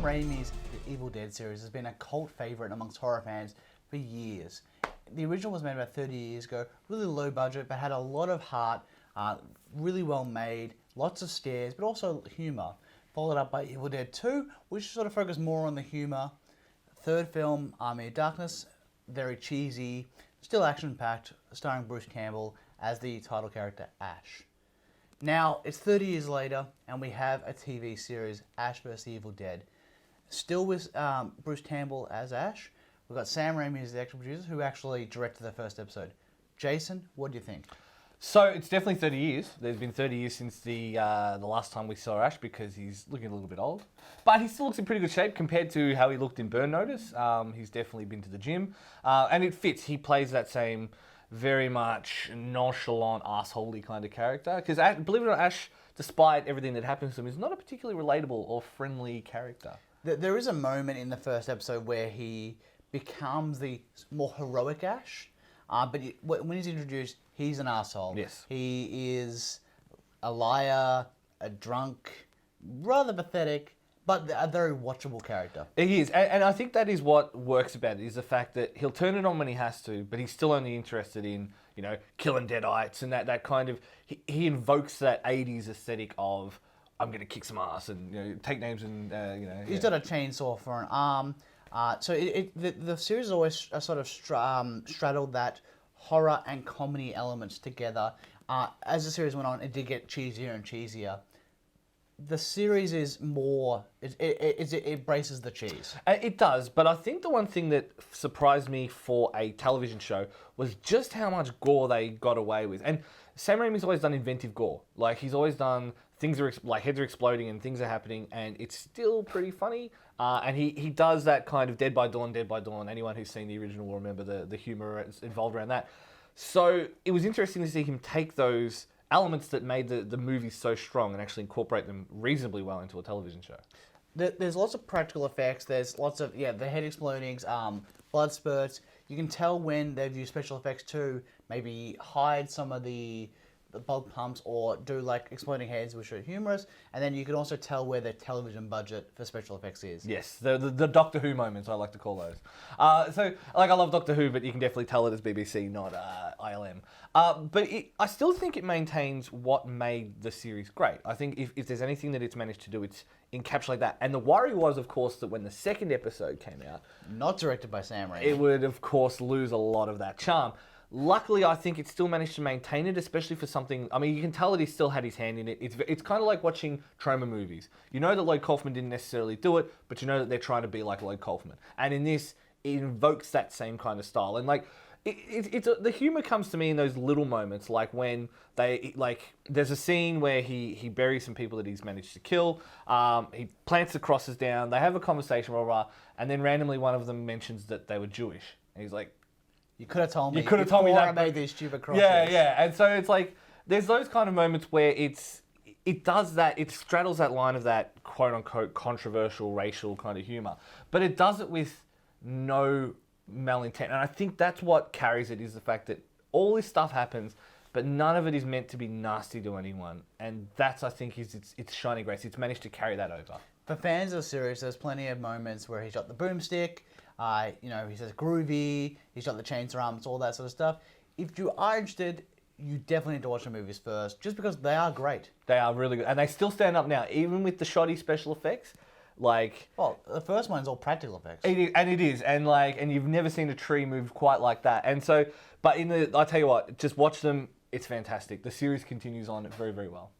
Raimi's The Evil Dead series has been a cult favourite amongst horror fans for years. The original was made about 30 years ago, really low budget, but had a lot of heart, really well made, lots of scares, but also humour. Followed up by Evil Dead 2, which sort of focused more on the humour. Third film, Army of Darkness, very cheesy, still action-packed, starring Bruce Campbell as the title character Ash. Now, it's 30 years later, and we have a TV series, Ash vs. Evil Dead. Still with Bruce Campbell as Ash. We've got Sam Raimi as the actual producer, who actually directed the first episode. Jason, what do you think? So it's definitely 30 years. There's been 30 years since the last time we saw Ash because he's looking a little bit old. But he still looks in pretty good shape compared to how he looked in Burn Notice. He's definitely been to the gym. And it fits. He plays that same very much nonchalant, arsehole-y kind of character. Because believe it or not, Ash, despite everything that happens to him, is not a particularly relatable or friendly character. There is a moment in the first episode where he becomes the more heroic Ash. But when he's introduced, he's an asshole. Yes. He is a liar, a drunk, rather pathetic, but a very watchable character. He is, and I think that is what works about it, is the fact that he'll turn it on when he has to, but he's still only interested in, killing deadites and that kind of... He invokes that 80s aesthetic of, I'm going to kick some ass and, take names and, He's got a chainsaw for an arm. So the series has always sort of straddled that horror and comedy elements together. As the series went on, it did get cheesier and cheesier. The series is more... It embraces the cheese. It does, but I think the one thing that surprised me for a television show was just how much gore they got away with. And Sam Raimi's always done inventive gore. Like, he's always done... Things are heads are exploding and things are happening, and it's still pretty funny. And he does that kind of Dead by Dawn. Anyone who's seen the original will remember the humor involved around that. So it was interesting to see him take those elements that made the movie so strong and actually incorporate them reasonably well into a television show. There's lots of practical effects. There's lots of, the head explodings, blood spurts. You can tell when they've used special effects to maybe hide some of the bulk pumps or do like exploding heads, which are humorous, and then you can also tell where the television budget for special effects is. Yes, the Doctor Who moments, I like to call those. I love Doctor Who, but you can definitely tell it as BBC, not ILM. But I still think it maintains what made the series great. I think if there's anything that it's managed to do, it's encapsulate that. And the worry was, of course, that when the second episode came out... Not directed by Sam Raimi. It would, of course, lose a lot of that charm. Luckily, I think it still managed to maintain it, especially for something... I mean, you can tell that he still had his hand in it. It's kind of like watching Troma movies. You know that Lloyd Kaufman didn't necessarily do it, but you know that they're trying to be like Lloyd Kaufman. And in this, it invokes that same kind of style. And the humor comes to me in those little moments, like when there's a scene where he buries some people that he's managed to kill. He plants the crosses down. They have a conversation, and then randomly one of them mentions that they were Jewish. And he's like... You could have told me. You could have told me that. I made these stupid crosses. Yeah. And so it's like, there's those kind of moments where it does that, it straddles that line of that quote unquote controversial racial kind of humor. But it does it with no malintent. And I think that's what carries it, is the fact that all this stuff happens, but none of it is meant to be nasty to anyone. And that's, I think, is its shining grace. It's managed to carry that over. For fans of the series, there's plenty of moments where he's got the boomstick, he says groovy, he's got the chainsaw arms, all that sort of stuff. If you are interested, you definitely need to watch the movies first, just because they are great. They are really good. And they still stand up now, even with the shoddy special effects. Well, the first one's all practical effects. It is. And you've never seen a tree move quite like that. And so, but I tell you what, just watch them. It's fantastic. The series continues on very, very well.